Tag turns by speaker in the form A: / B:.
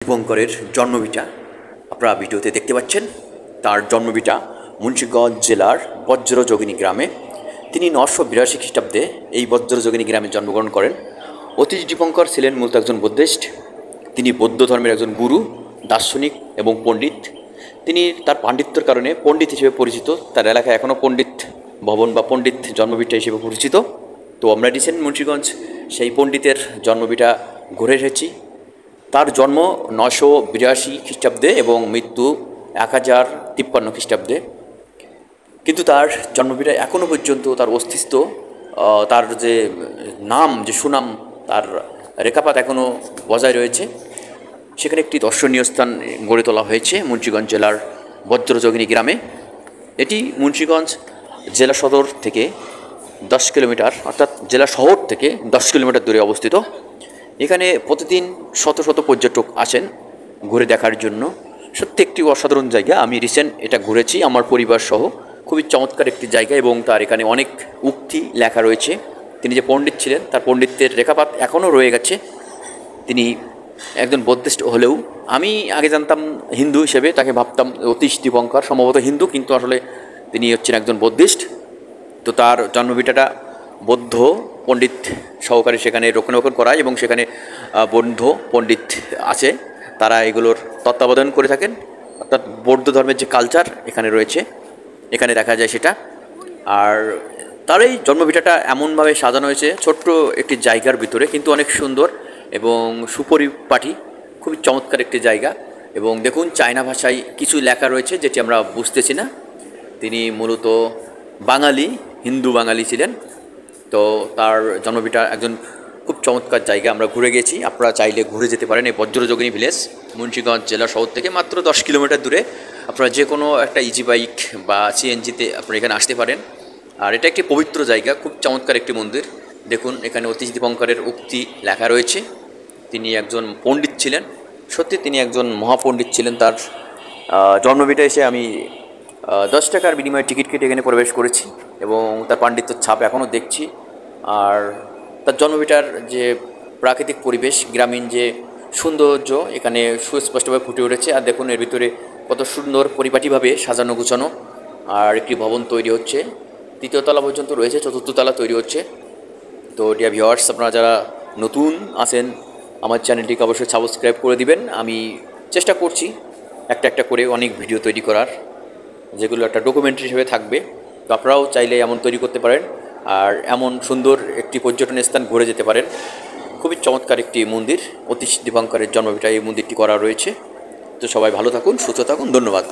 A: দীপঙ্করের জন্মভিটা আপনারা ভিডিওতে দেখতে পাচ্ছেন। তার জন্মভিটা মুন্সিগঞ্জ জেলার বজ্রযোগিনী গ্রামে। তিনি 982 খ্রিস্টাব্দে এই বজ্রযোগিনী গ্রামে জন্মগ্রহণ করেন। অতীশ দীপঙ্কর ছিলেন মূলত একজন বুদ্ধিস্ট। তিনি বৌদ্ধ ধর্মের একজন গুরু, দার্শনিক এবং পণ্ডিত। তিনি তার পাণ্ডিত্যের কারণে পণ্ডিত হিসেবে পরিচিত। তার এলাকায় এখনও পণ্ডিত ভবন বা পণ্ডিত জন্মভিটা হিসেবে পরিচিত। তো আমরা রিসেন্ট মুন্সিগঞ্জ সেই পণ্ডিতের জন্মভিটা ঘুরে এসেছি। তার জন্ম 982 খ্রিস্টাব্দে এবং মৃত্যু 1053 খ্রিস্টাব্দে। কিন্তু তার জন্মভিটা এখনও পর্যন্ত তার অস্তিত্ব, তার যে নাম, যে সুনাম, তার রেখাপাত এখনও বজায় রয়েছে। সেখানে একটি দর্শনীয় স্থান গড়ে তোলা হয়েছে মুন্সিগঞ্জ জেলার বজ্রযোগিনী গ্রামে। এটি মুন্সিগঞ্জ জেলা সদর থেকে 10 কিলোমিটার, অর্থাৎ জেলা শহর থেকে 10 কিলোমিটার দূরে অবস্থিত। এখানে প্রতিদিন শত শত পর্যটক আসেন ঘুরে দেখার জন্য। সত্যি একটি অসাধারণ জায়গা। আমি রিসেন্ট এটা ঘুরেছি আমার পরিবার সহ। খুবই চমৎকার একটি জায়গা এবং তার এখানে অনেক উক্তি লেখা রয়েছে। তিনি যে পণ্ডিত ছিলেন তার পণ্ডিতের রেখাপাত এখনও রয়ে গেছে। তিনি একজন বুদ্ধিস্ট হলেও আমি আগে জানতাম হিন্দু হিসেবে, তাকে ভাবতাম অতীশ দীপঙ্কর, সম্ভবত হিন্দু, কিন্তু আসলে তিনি হচ্ছেন একজন বুদ্ধিস্ট। তো তার জন্মভিটাটা বৌদ্ধ পণ্ডিত সহকারে সেখানে রক্ষণাবেক্ষণ করায় এবং সেখানে বৌদ্ধ পণ্ডিত আছে, তারা এগুলোর তত্ত্বাবধান করে থাকেন। অর্থাৎ বৌদ্ধ ধর্মের যে কালচার এখানে রয়েছে, এখানে দেখা যায় সেটা। আর তার এই জন্মভিটাটা এমনভাবে সাজানো হয়েছে ছোট্ট একটি জায়গার ভিতরে, কিন্তু অনেক সুন্দর এবং সুপরিপাটি, খুবই চমৎকার একটি জায়গা। এবং দেখুন, চায়না ভাষায় কিছু লেখা রয়েছে যেটি আমরা বুঝতেছি না। তিনি মূলত বাঙালি, হিন্দু বাঙালি ছিলেন। তো তার জন্মভিটা একজন খুব চমৎকার জায়গা, আমরা ঘুরে গেছি। আপনারা চাইলে ঘুরে যেতে পারেন। এই বজ্রযোগিনী ভিলেজ মুন্সিগঞ্জ জেলা শহর থেকে মাত্র 10 কিলোমিটার দূরে। আপনারা যে কোনো একটা ইজি বাইক বা সিএনজিতে আপনারা এখানে আসতে পারেন। আর এটা একটি পবিত্র জায়গা, খুব চমৎকার একটি মন্দির। দেখুন, এখানে অতীশ দীপঙ্করের উক্তি লেখা রয়েছে। তিনি একজন পণ্ডিত ছিলেন, সত্যি তিনি একজন মহাপণ্ডিত ছিলেন। তার জন্মভিটা এসে আমি 10 টাকার বিনিময়ে টিকিট কেটে এখানে প্রবেশ করেছি এবং তার পাণ্ডিত্যের ছাপ এখনও দেখছি। আর তার জন্মভিটার যে প্রাকৃতিক পরিবেশ, গ্রামীণ যে সৌন্দর্য এখানে সুস্পষ্টভাবে ফুটে উঠেছে। আর দেখুন, এর ভিতরে কত সুন্দর পরিপাটিভাবে সাজানো গুছানো। আর একটি ভবন তৈরি হচ্ছে, 3য় তলা পর্যন্ত রয়েছে, 4র্থ তলা তৈরি হচ্ছে। তো ডিয়ার ভিউয়ার্স, আপনারা যারা নতুন আছেন আমার চ্যানেলটিকে অবশ্যই সাবস্ক্রাইব করে দিবেন। আমি চেষ্টা করছি একটা একটা করে অনেক ভিডিও তৈরি করার, যেগুলো একটা ডকুমেন্টারি হিসেবে থাকবে। তো আপনারাও চাইলে এমন তৈরি করতে পারেন আর এমন সুন্দর একটি পর্যটন স্থান ঘুরে যেতে পারেন। খুবই চমৎকার একটি মন্দির, অতীশ দীপঙ্করের জন্মভিটা এই মন্দিরটি করা রয়েছে। তো সবাই ভালো থাকুন, সুস্থ থাকুন, ধন্যবাদ।